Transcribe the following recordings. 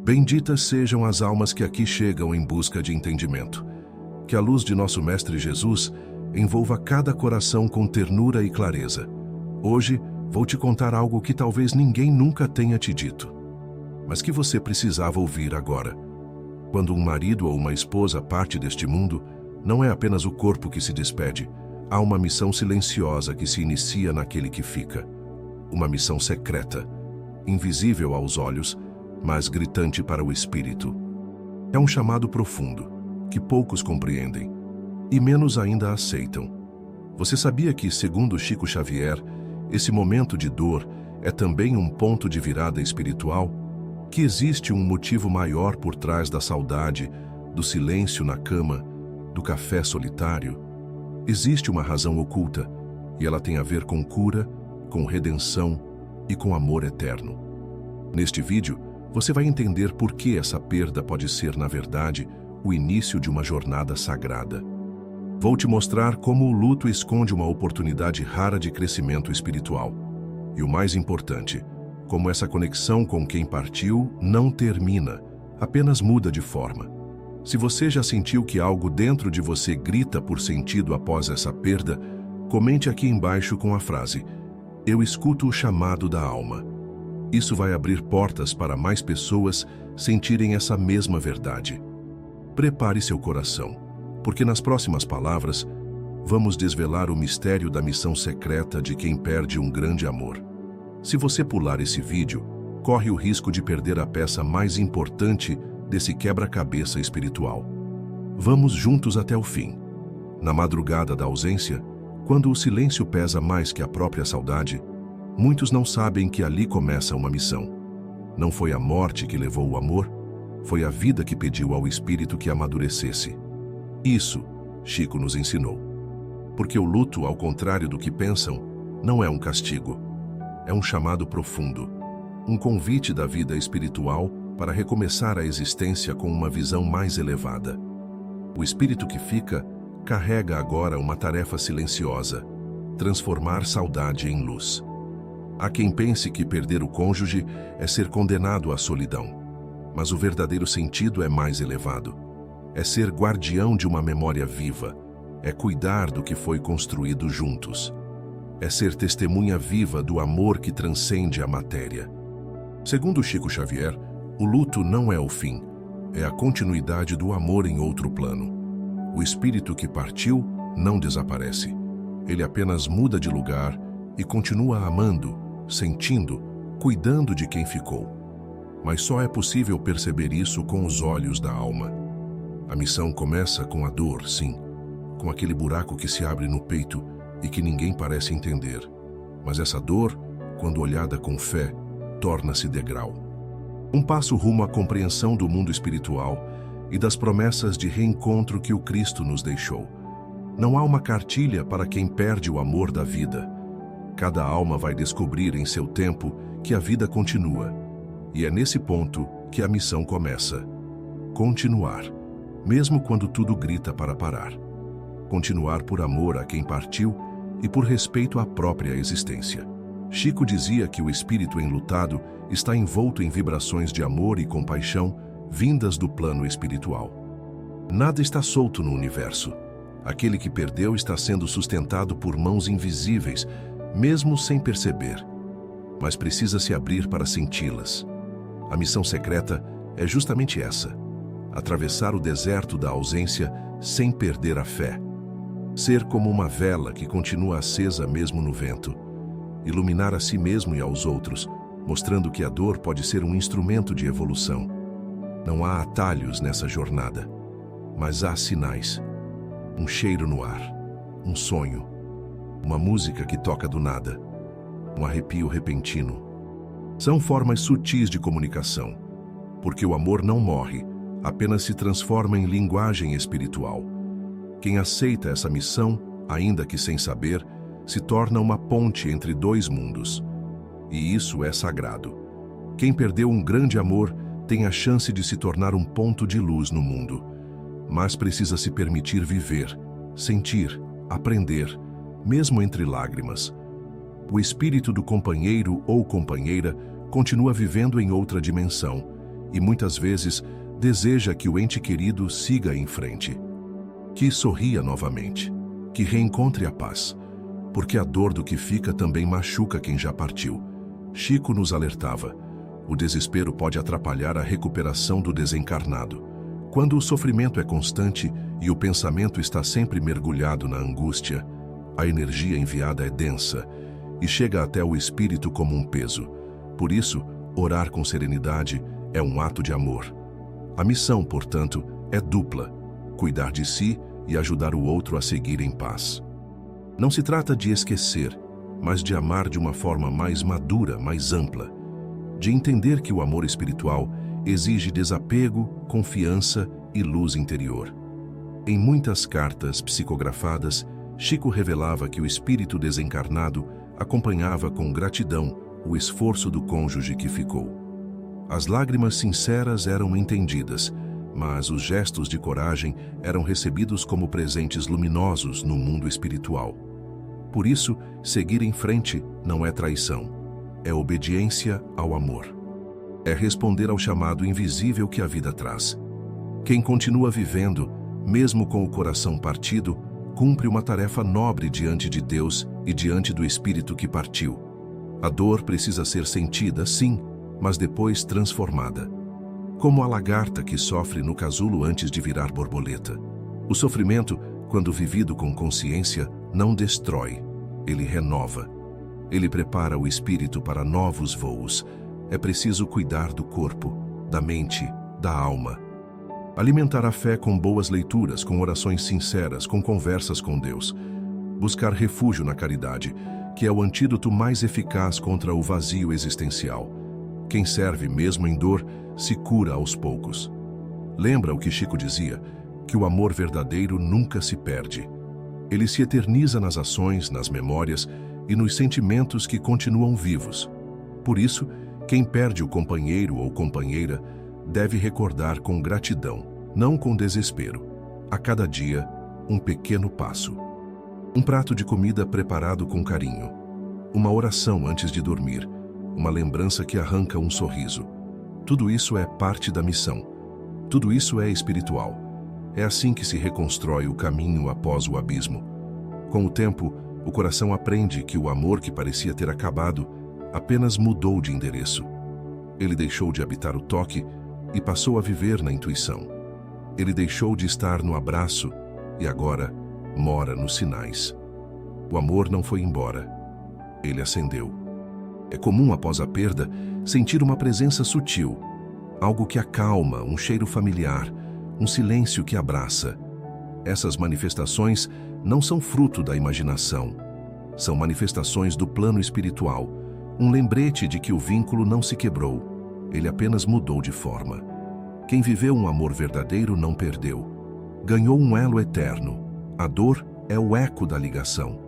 Benditas sejam as almas que aqui chegam em busca de entendimento. Que a luz de nosso Mestre Jesus envolva cada coração com ternura e clareza. Hoje, vou te contar algo que talvez ninguém nunca tenha te dito, mas que você precisava ouvir agora. Quando um marido ou uma esposa parte deste mundo, não é apenas o corpo que se despede, há uma missão silenciosa que se inicia naquele que fica. Uma missão secreta, invisível aos olhos, mas gritante para o espírito. É um chamado profundo, que poucos compreendem, e menos ainda aceitam. Você sabia que, segundo Chico Xavier, esse momento de dor é também um ponto de virada espiritual? Que existe um motivo maior por trás da saudade, do silêncio na cama, do café solitário? Existe uma razão oculta, e ela tem a ver com cura, com redenção e com amor eterno. Neste vídeo, você vai entender por que essa perda pode ser, na verdade, o início de uma jornada sagrada. Vou te mostrar como o luto esconde uma oportunidade rara de crescimento espiritual. E o mais importante, como essa conexão com quem partiu não termina, apenas muda de forma. Se você já sentiu que algo dentro de você grita por sentido após essa perda, comente aqui embaixo com a frase: "Eu escuto o chamado da alma". Isso vai abrir portas para mais pessoas sentirem essa mesma verdade. Prepare seu coração, porque nas próximas palavras, vamos desvelar o mistério da missão secreta de quem perde um grande amor. Se você pular esse vídeo, corre o risco de perder a peça mais importante desse quebra-cabeça espiritual. Vamos juntos até o fim. Na madrugada da ausência, quando o silêncio pesa mais que a própria saudade, muitos não sabem que ali começa uma missão. Não foi a morte que levou o amor, foi a vida que pediu ao espírito que amadurecesse. Isso, Chico nos ensinou. Porque o luto, ao contrário do que pensam, não é um castigo. É um chamado profundo, um convite da vida espiritual para recomeçar a existência com uma visão mais elevada. O espírito que fica carrega agora uma tarefa silenciosa: transformar saudade em luz. Há quem pense que perder o cônjuge é ser condenado à solidão, mas o verdadeiro sentido é mais elevado. É ser guardião de uma memória viva, é cuidar do que foi construído juntos. É ser testemunha viva do amor que transcende a matéria. Segundo Chico Xavier, o luto não é o fim, é a continuidade do amor em outro plano. O espírito que partiu não desaparece, ele apenas muda de lugar e continua amando, sentindo, cuidando de quem ficou. Mas só é possível perceber isso com os olhos da alma. A missão começa com a dor, sim, com aquele buraco que se abre no peito e que ninguém parece entender. Mas essa dor, quando olhada com fé, torna-se degrau. Um passo rumo à compreensão do mundo espiritual e das promessas de reencontro que o Cristo nos deixou. Não há uma cartilha para quem perde o amor da vida. Cada alma vai descobrir em seu tempo que a vida continua. E é nesse ponto que a missão começa. Continuar, mesmo quando tudo grita para parar. Continuar por amor a quem partiu e por respeito à própria existência. Chico dizia que o espírito enlutado está envolto em vibrações de amor e compaixão vindas do plano espiritual. Nada está solto no universo. Aquele que perdeu está sendo sustentado por mãos invisíveis, mesmo sem perceber, mas precisa se abrir para senti-las. A missão secreta é justamente essa: atravessar o deserto da ausência sem perder a fé. Ser como uma vela que continua acesa mesmo no vento. Iluminar a si mesmo e aos outros, mostrando que a dor pode ser um instrumento de evolução. Não há atalhos nessa jornada, mas há sinais. Um cheiro no ar, um sonho, uma música que toca do nada, um arrepio repentino. São formas sutis de comunicação, porque o amor não morre, apenas se transforma em linguagem espiritual. Quem aceita essa missão, ainda que sem saber, se torna uma ponte entre dois mundos. E isso é sagrado. Quem perdeu um grande amor tem a chance de se tornar um ponto de luz no mundo, mas precisa se permitir viver, sentir, aprender, mesmo entre lágrimas. O espírito do companheiro ou companheira continua vivendo em outra dimensão, e muitas vezes deseja que o ente querido siga em frente, que sorria novamente, que reencontre a paz, porque a dor do que fica também machuca quem já partiu. Chico nos alertava: o desespero pode atrapalhar a recuperação do desencarnado. Quando o sofrimento é constante e o pensamento está sempre mergulhado na angústia, a energia enviada é densa e chega até o espírito como um peso. Por isso, orar com serenidade é um ato de amor. A missão, portanto, é dupla: cuidar de si e ajudar o outro a seguir em paz. Não se trata de esquecer, mas de amar de uma forma mais madura, mais ampla, de entender que o amor espiritual exige desapego, confiança e luz interior. Em muitas cartas psicografadas, Chico revelava que o espírito desencarnado acompanhava com gratidão o esforço do cônjuge que ficou. As lágrimas sinceras eram entendidas, mas os gestos de coragem eram recebidos como presentes luminosos no mundo espiritual. Por isso, seguir em frente não é traição, é obediência ao amor. É responder ao chamado invisível que a vida traz. Quem continua vivendo, mesmo com o coração partido, cumpre uma tarefa nobre diante de Deus e diante do espírito que partiu. A dor precisa ser sentida, sim, mas depois transformada. Como a lagarta que sofre no casulo antes de virar borboleta. O sofrimento, quando vivido com consciência, não destrói, ele renova. Ele prepara o espírito para novos voos. É preciso cuidar do corpo, da mente, da alma. Alimentar a fé com boas leituras, com orações sinceras, com conversas com Deus. Buscar refúgio na caridade, que é o antídoto mais eficaz contra o vazio existencial. Quem serve mesmo em dor, se cura aos poucos. Lembra o que Chico dizia, que o amor verdadeiro nunca se perde. Ele se eterniza nas ações, nas memórias e nos sentimentos que continuam vivos. Por isso, quem perde o companheiro ou companheira deve recordar com gratidão, não com desespero. A cada dia, um pequeno passo. Um prato de comida preparado com carinho. Uma oração antes de dormir. Uma lembrança que arranca um sorriso. Tudo isso é parte da missão. Tudo isso é espiritual. É assim que se reconstrói o caminho após o abismo. Com o tempo, o coração aprende que o amor que parecia ter acabado apenas mudou de endereço. Ele deixou de habitar o toque e passou a viver na intuição. Ele deixou de estar no abraço e agora mora nos sinais. O amor não foi embora. Ele acendeu. É comum, após a perda, sentir uma presença sutil, algo que acalma, um cheiro familiar, um silêncio que abraça. Essas manifestações não são fruto da imaginação. São manifestações do plano espiritual, um lembrete de que o vínculo não se quebrou, ele apenas mudou de forma. Quem viveu um amor verdadeiro não perdeu. Ganhou um elo eterno. A dor é o eco da ligação.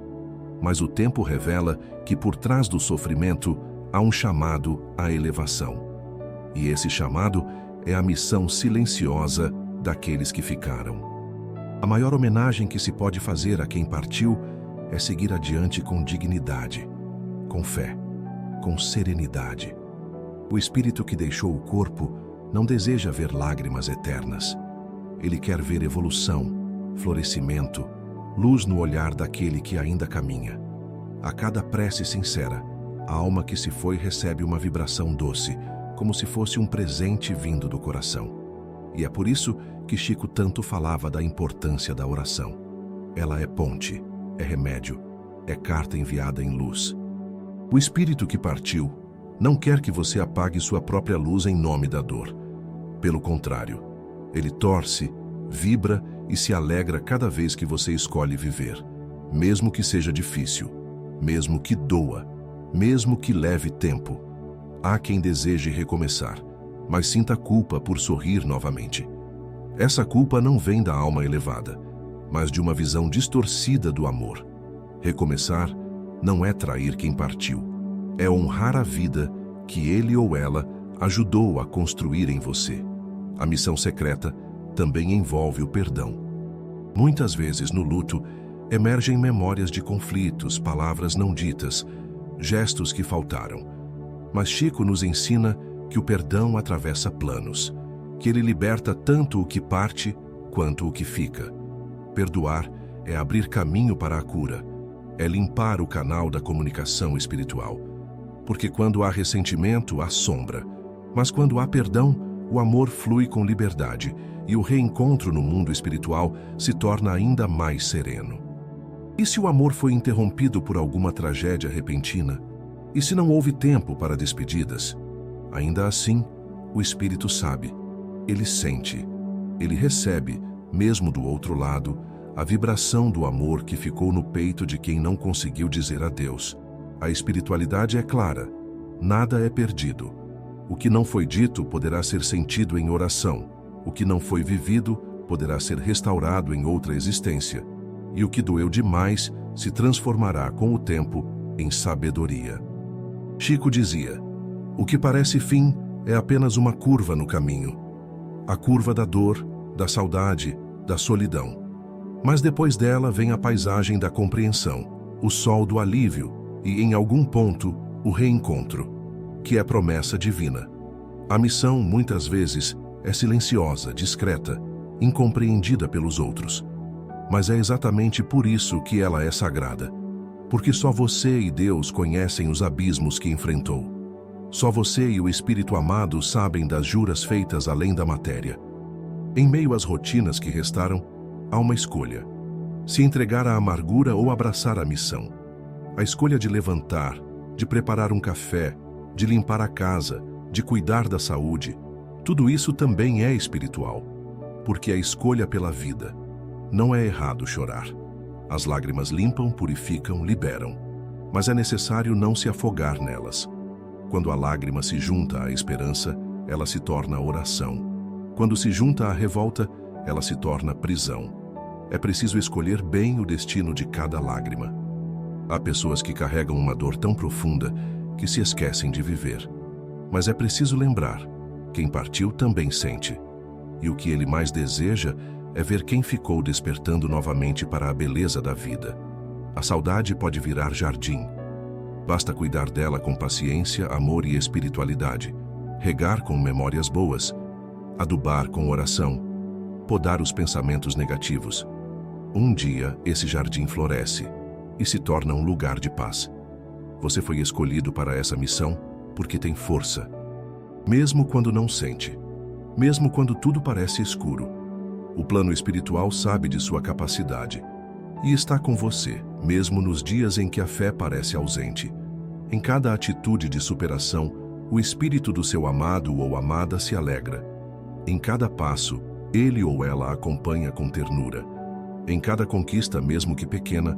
Mas o tempo revela que por trás do sofrimento há um chamado à elevação. E esse chamado é a missão silenciosa daqueles que ficaram. A maior homenagem que se pode fazer a quem partiu é seguir adiante com dignidade, com fé, com serenidade. O espírito que deixou o corpo não deseja ver lágrimas eternas. Ele quer ver evolução, florescimento, luz no olhar daquele que ainda caminha. A cada prece sincera, a alma que se foi recebe uma vibração doce, como se fosse um presente vindo do coração. E é por isso que Chico tanto falava da importância da oração. Ela é ponte, é remédio, é carta enviada em luz. O espírito que partiu não quer que você apague sua própria luz em nome da dor. Pelo contrário, ele torce, vibra e se alegra cada vez que você escolhe viver, mesmo que seja difícil, mesmo que doa, mesmo que leve tempo. Há quem deseje recomeçar, mas sinta culpa por sorrir novamente. Essa culpa não vem da alma elevada, mas de uma visão distorcida do amor. Recomeçar não é trair quem partiu, é honrar a vida que ele ou ela ajudou a construir em você. A missão secreta também envolve o perdão. Muitas vezes no luto emergem memórias de conflitos, palavras não ditas, gestos que faltaram. Mas Chico nos ensina que o perdão atravessa planos, que ele liberta tanto o que parte quanto o que fica. Perdoar é abrir caminho para a cura, é limpar o canal da comunicação espiritual. Porque quando há ressentimento, há sombra, mas quando há perdão, o amor flui com liberdade e o reencontro no mundo espiritual se torna ainda mais sereno. E se o amor foi interrompido por alguma tragédia repentina? E se não houve tempo para despedidas? Ainda assim, o espírito sabe, ele sente, ele recebe, mesmo do outro lado, a vibração do amor que ficou no peito de quem não conseguiu dizer adeus. A espiritualidade é clara, nada é perdido. O que não foi dito poderá ser sentido em oração, o que não foi vivido poderá ser restaurado em outra existência, e o que doeu demais se transformará com o tempo em sabedoria. Chico dizia, o que parece fim é apenas uma curva no caminho, a curva da dor, da saudade, da solidão. Mas depois dela vem a paisagem da compreensão, o sol do alívio e, em algum ponto, o reencontro, que é promessa divina. A missão, muitas vezes, é silenciosa, discreta, incompreendida pelos outros. Mas é exatamente por isso que ela é sagrada. Porque só você e Deus conhecem os abismos que enfrentou. Só você e o Espírito amado sabem das juras feitas além da matéria. Em meio às rotinas que restaram, há uma escolha. Se entregar à amargura ou abraçar a missão. A escolha de levantar, de preparar um café, de limpar a casa, de cuidar da saúde, tudo isso também é espiritual, porque a escolha pela vida. Não é errado chorar. As lágrimas limpam, purificam, liberam, mas é necessário não se afogar nelas. Quando a lágrima se junta à esperança, ela se torna oração. Quando se junta à revolta, ela se torna prisão. É preciso escolher bem o destino de cada lágrima. Há pessoas que carregam uma dor tão profunda que se esquecem de viver. Mas é preciso lembrar, quem partiu também sente. E o que ele mais deseja é ver quem ficou despertando novamente para a beleza da vida. A saudade pode virar jardim. Basta cuidar dela com paciência, amor e espiritualidade. Regar com memórias boas. Adubar com oração. Podar os pensamentos negativos. Um dia, esse jardim floresce e se torna um lugar de paz. Você foi escolhido para essa missão porque tem força. Mesmo quando não sente. Mesmo quando tudo parece escuro. O plano espiritual sabe de sua capacidade e está com você, mesmo nos dias em que a fé parece ausente. Em cada atitude de superação, o espírito do seu amado ou amada se alegra. Em cada passo, ele ou ela acompanha com ternura. Em cada conquista, mesmo que pequena,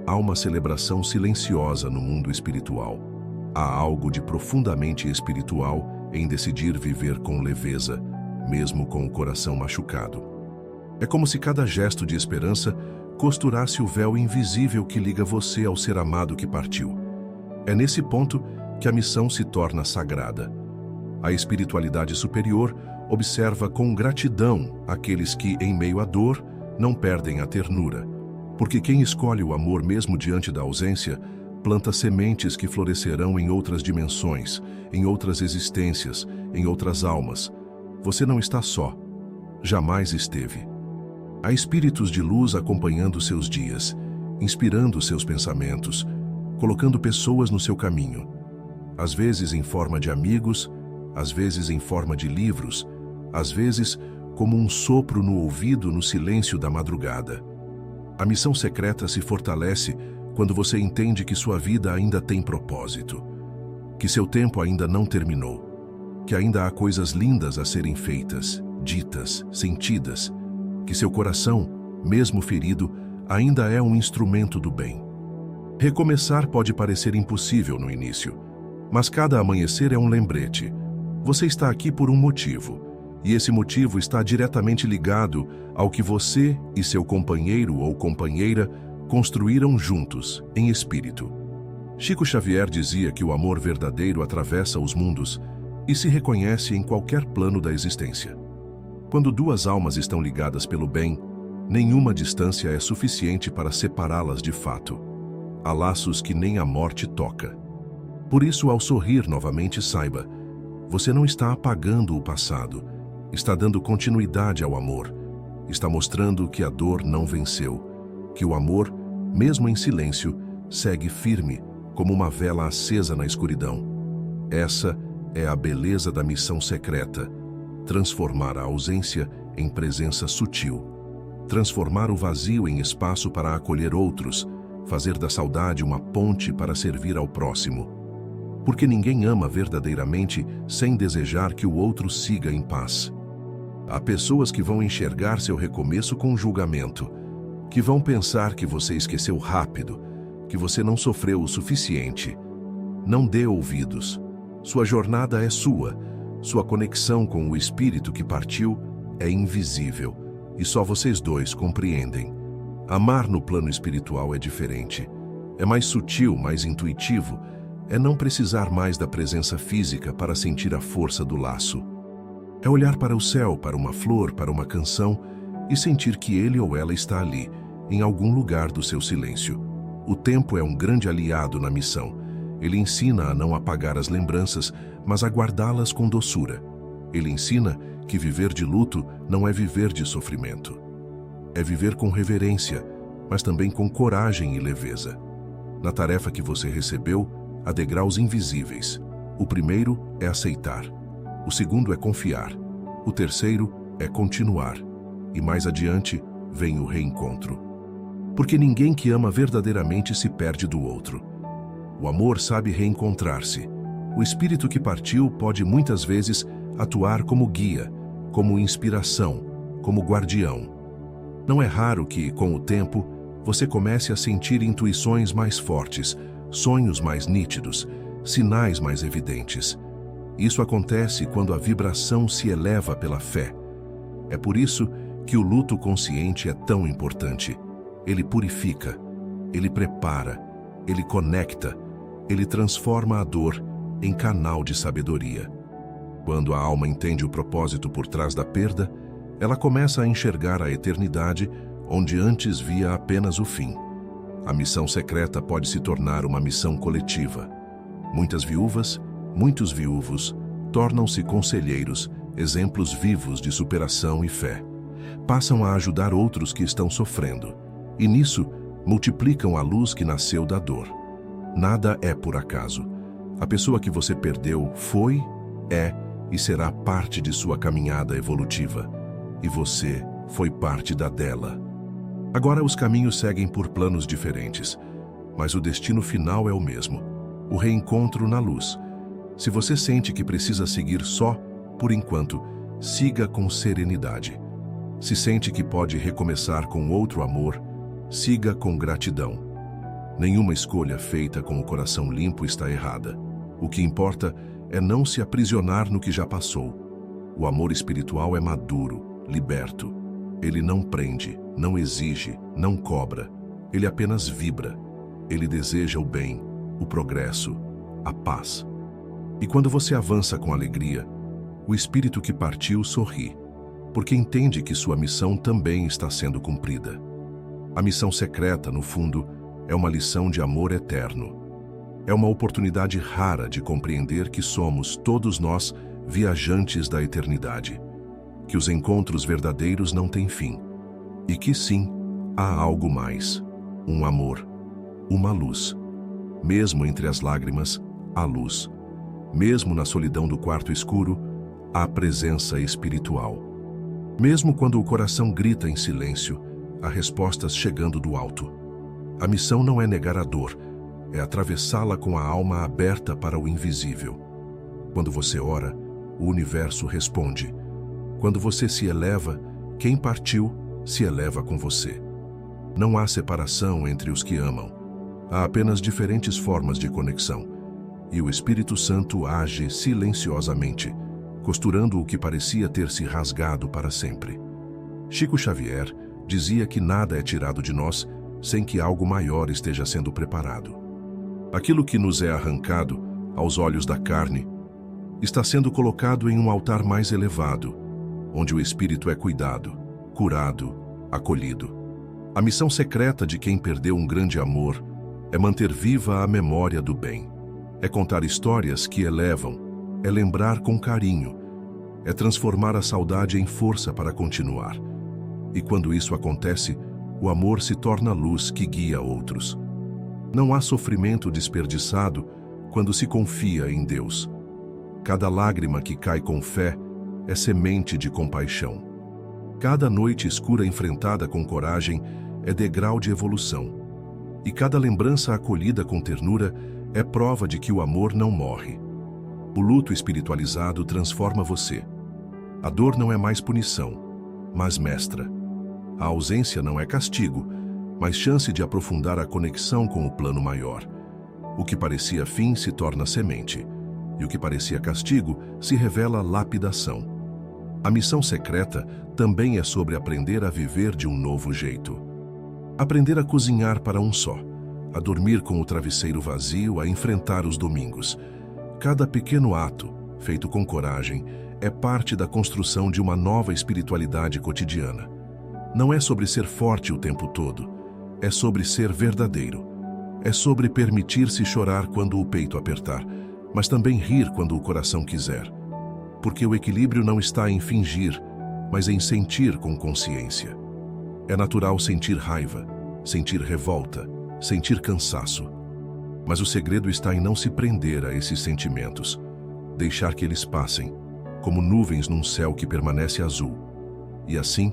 há uma celebração silenciosa no mundo espiritual. Há algo de profundamente espiritual em decidir viver com leveza, mesmo com o coração machucado. É como se cada gesto de esperança costurasse o véu invisível que liga você ao ser amado que partiu. É nesse ponto que a missão se torna sagrada. A espiritualidade superior observa com gratidão aqueles que, em meio à dor, não perdem a ternura. Porque quem escolhe o amor mesmo diante da ausência, planta sementes que florescerão em outras dimensões, em outras existências, em outras almas. Você não está só. Jamais esteve. Há espíritos de luz acompanhando seus dias, inspirando seus pensamentos, colocando pessoas no seu caminho. Às vezes em forma de amigos, às vezes em forma de livros, às vezes como um sopro no ouvido no silêncio da madrugada. A missão secreta se fortalece quando você entende que sua vida ainda tem propósito, que seu tempo ainda não terminou, que ainda há coisas lindas a serem feitas, ditas, sentidas, que seu coração, mesmo ferido, ainda é um instrumento do bem. Recomeçar pode parecer impossível no início, mas cada amanhecer é um lembrete. Você está aqui por um motivo, e esse motivo está diretamente ligado ao que você e seu companheiro ou companheira construíram juntos, em espírito. Chico Xavier dizia que o amor verdadeiro atravessa os mundos e se reconhece em qualquer plano da existência. Quando duas almas estão ligadas pelo bem, nenhuma distância é suficiente para separá-las de fato. Há laços que nem a morte toca. Por isso, ao sorrir novamente, saiba, Você não está apagando o passado, está dando continuidade ao amor, está mostrando que a dor não venceu, que o amor, mesmo em silêncio, segue firme como uma vela acesa na escuridão. Essa é a beleza da missão secreta: transformar a ausência em presença sutil, transformar o vazio em espaço para acolher outros, fazer da saudade uma ponte para servir ao próximo. Porque ninguém ama verdadeiramente sem desejar que o outro siga em paz. Há pessoas que vão enxergar seu recomeço com julgamento, que vão pensar que você esqueceu rápido, que você não sofreu o suficiente. Não dê ouvidos. Sua jornada é sua. Sua conexão com o espírito que partiu é invisível e só vocês dois compreendem. Amar no plano espiritual é diferente. É mais sutil, mais intuitivo. É não precisar mais da presença física para sentir a força do laço. É olhar para o céu, para uma flor, para uma canção e sentir que ele ou ela está ali, em algum lugar do seu silêncio. O tempo é um grande aliado na missão. Ele ensina a não apagar as lembranças, mas a guardá-las com doçura. Ele ensina que viver de luto não é viver de sofrimento. É viver com reverência, mas também com coragem e leveza. Na tarefa que você recebeu, há degraus invisíveis. O primeiro é aceitar. O segundo é confiar. O terceiro é continuar. E mais adiante vem o reencontro. Porque ninguém que ama verdadeiramente se perde do outro. O amor sabe reencontrar-se. O espírito que partiu pode muitas vezes atuar como guia, como inspiração, como guardião. Não é raro que, com o tempo, você comece a sentir intuições mais fortes, sonhos mais nítidos, sinais mais evidentes. Isso acontece quando a vibração se eleva pela fé. É por isso que o luto consciente é tão importante. Ele purifica, ele prepara, ele conecta, ele transforma a dor em canal de sabedoria. Quando a alma entende o propósito por trás da perda, ela começa a enxergar a eternidade onde antes via apenas o fim. A missão secreta pode se tornar uma missão coletiva. Muitas viúvas, muitos viúvos, tornam-se conselheiros, exemplos vivos de superação e fé. Passam a ajudar outros que estão sofrendo, e nisso multiplicam a luz que nasceu da dor. Nada é por acaso. A pessoa que você perdeu foi, é e será parte de sua caminhada evolutiva. E você foi parte da dela. Agora os caminhos seguem por planos diferentes, mas o destino final é o mesmo: o reencontro na luz. Se você sente que precisa seguir só, por enquanto, siga com serenidade. Se sente que pode recomeçar com outro amor, siga com gratidão. Nenhuma escolha feita com o coração limpo está errada. O que importa é não se aprisionar no que já passou. O amor espiritual é maduro, liberto. Ele não prende, não exige, não cobra. Ele apenas vibra. Ele deseja o bem, o progresso, a paz. E quando você avança com alegria, o espírito que partiu sorri, porque entende que sua missão também está sendo cumprida. A missão secreta, no fundo, é uma lição de amor eterno. É uma oportunidade rara de compreender que somos, todos nós, viajantes da eternidade. Que os encontros verdadeiros não têm fim. E que sim, há algo mais. Um amor, uma luz. Mesmo entre as lágrimas, há luz. Mesmo na solidão do quarto escuro, há presença espiritual. Mesmo quando o coração grita em silêncio, há respostas chegando do alto. A missão não é negar a dor, é atravessá-la com a alma aberta para o invisível. Quando você ora, o universo responde. Quando você se eleva, quem partiu se eleva com você. Não há separação entre os que amam. Há apenas diferentes formas de conexão. E o Espírito Santo age silenciosamente, costurando o que parecia ter se rasgado para sempre. Chico Xavier dizia que nada é tirado de nós sem que algo maior esteja sendo preparado. Aquilo que nos é arrancado, aos olhos da carne, está sendo colocado em um altar mais elevado, onde o espírito é cuidado, curado, acolhido. A missão secreta de quem perdeu um grande amor é manter viva a memória do bem. É contar histórias que elevam, é lembrar com carinho, é transformar a saudade em força para continuar. E quando isso acontece, o amor se torna luz que guia outros. Não há sofrimento desperdiçado quando se confia em Deus. Cada lágrima que cai com fé é semente de compaixão. Cada noite escura enfrentada com coragem é degrau de evolução. E cada lembrança acolhida com ternura é prova de que o amor não morre. O luto espiritualizado transforma você. A dor não é mais punição, mas mestra. A ausência não é castigo, mas chance de aprofundar a conexão com o plano maior. O que parecia fim se torna semente, e o que parecia castigo se revela lapidação. A missão secreta também é sobre aprender a viver de um novo jeito. Aprender a cozinhar para um só, a dormir com o travesseiro vazio, a enfrentar os domingos. Cada pequeno ato, feito com coragem, é parte da construção de uma nova espiritualidade cotidiana. Não é sobre ser forte o tempo todo, é sobre ser verdadeiro. É sobre permitir-se chorar quando o peito apertar, mas também rir quando o coração quiser. Porque o equilíbrio não está em fingir, mas em sentir com consciência. É natural sentir raiva, sentir revolta, sentir cansaço. Mas o segredo está em não se prender a esses sentimentos, deixar que eles passem, como nuvens num céu que permanece azul. E assim,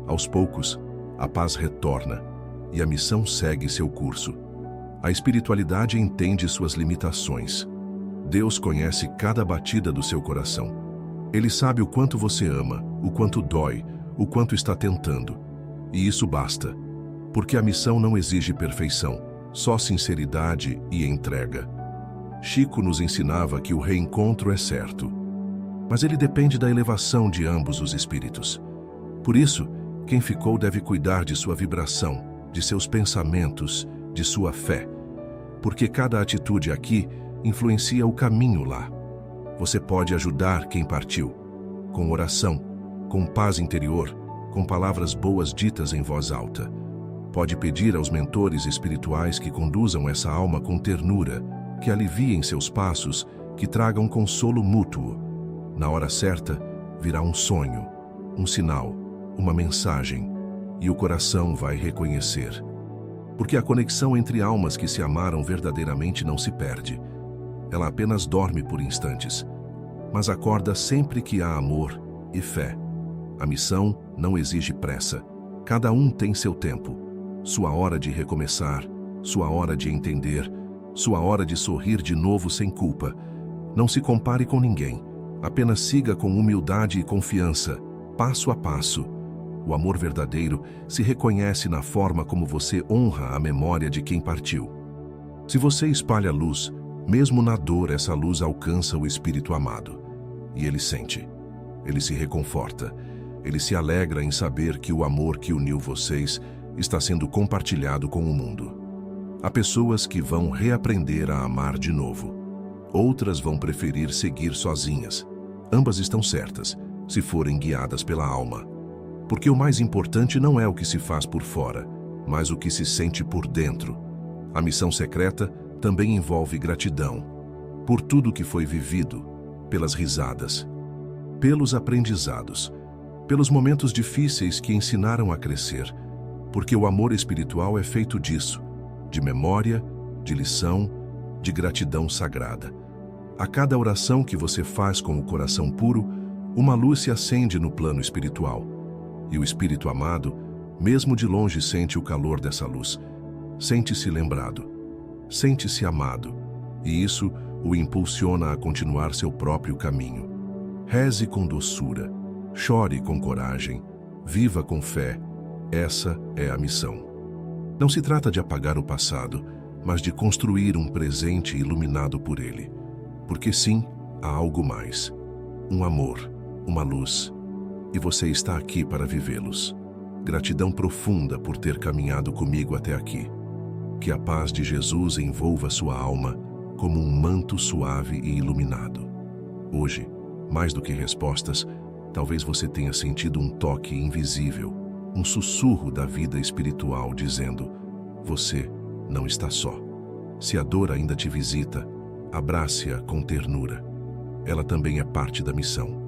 aos poucos, a paz retorna e a missão segue seu curso. A espiritualidade entende suas limitações. Deus conhece cada batida do seu coração. Ele sabe o quanto você ama, o quanto dói, o quanto está tentando. E isso basta, porque a missão não exige perfeição, só sinceridade e entrega. Chico nos ensinava que o reencontro é certo, mas ele depende da elevação de ambos os espíritos. Por isso, quem ficou deve cuidar de sua vibração, de seus pensamentos, de sua fé, porque cada atitude aqui influencia o caminho lá. Você pode ajudar quem partiu, com oração, com paz interior, com palavras boas ditas em voz alta. Pode pedir aos mentores espirituais que conduzam essa alma com ternura, que aliviem seus passos, que tragam consolo mútuo. Na hora certa, virá um sonho, um sinal, uma mensagem, e o coração vai reconhecer. Porque a conexão entre almas que se amaram verdadeiramente não se perde. Ela apenas dorme por instantes, mas acorda sempre que há amor e fé. A missão não exige pressa. Cada um tem seu tempo, sua hora de recomeçar, sua hora de entender, sua hora de sorrir de novo sem culpa. Não se compare com ninguém, apenas siga com humildade e confiança, passo a passo. O amor verdadeiro se reconhece na forma como você honra a memória de quem partiu. Se você espalha luz, mesmo na dor, essa luz alcança o espírito amado. E ele sente, ele se reconforta, ele se alegra em saber que o amor que uniu vocês está sendo compartilhado com o mundo. Há pessoas que vão reaprender a amar de novo. Outras vão preferir seguir sozinhas. Ambas estão certas, se forem guiadas pela alma. Porque o mais importante não é o que se faz por fora, mas o que se sente por dentro. A missão secreta também envolve gratidão, por tudo que foi vivido, pelas risadas, pelos aprendizados, pelos momentos difíceis que ensinaram a crescer, porque o amor espiritual é feito disso, de memória, de lição, de gratidão sagrada. A cada oração que você faz com o coração puro, uma luz se acende no plano espiritual. E o espírito amado, mesmo de longe, sente o calor dessa luz. Sente-se lembrado, sente-se amado, e isso o impulsiona a continuar seu próprio caminho. Reze com doçura, chore com coragem, viva com fé. Essa é a missão. Não se trata de apagar o passado, mas de construir um presente iluminado por ele. Porque sim, há algo mais. Um amor, uma luz. E você está aqui para vivê-los. Gratidão profunda por ter caminhado comigo até aqui. Que a paz de Jesus envolva sua alma como um manto suave e iluminado. Hoje, mais do que respostas, talvez você tenha sentido um toque invisível, um sussurro da vida espiritual dizendo: você não está só. Se a dor ainda te visita, abrace-a com ternura. ela também é parte da missão.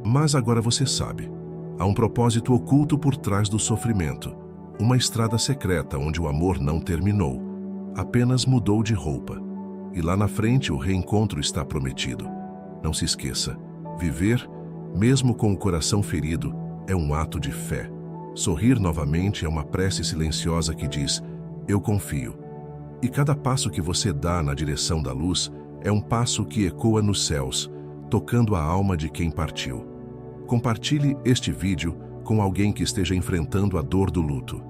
Mas agora você sabe, há um propósito oculto por trás do sofrimento, uma estrada secreta onde o amor não terminou, apenas mudou de roupa. E lá na frente o reencontro está prometido. Não se esqueça, viver, mesmo com o coração ferido, é um ato de fé. Sorrir novamente é uma prece silenciosa que diz, eu confio. E cada passo que você dá na direção da luz é um passo que ecoa nos céus, tocando a alma de quem partiu. Compartilhe este vídeo com alguém que esteja enfrentando a dor do luto.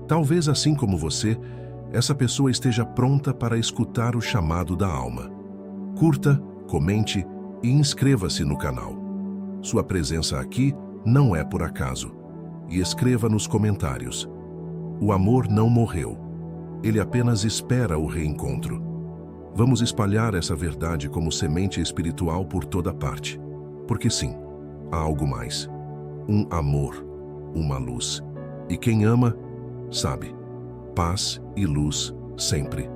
Talvez, assim como você, essa pessoa esteja pronta para escutar o chamado da alma. Curta, comente e inscreva-se no canal. Sua presença aqui não é por acaso. E escreva nos comentários. O amor não morreu. Ele apenas espera o reencontro. Vamos espalhar essa verdade como semente espiritual por toda parte. Porque sim, há algo mais. Um amor, uma luz. E quem ama, sabe. Paz e luz sempre.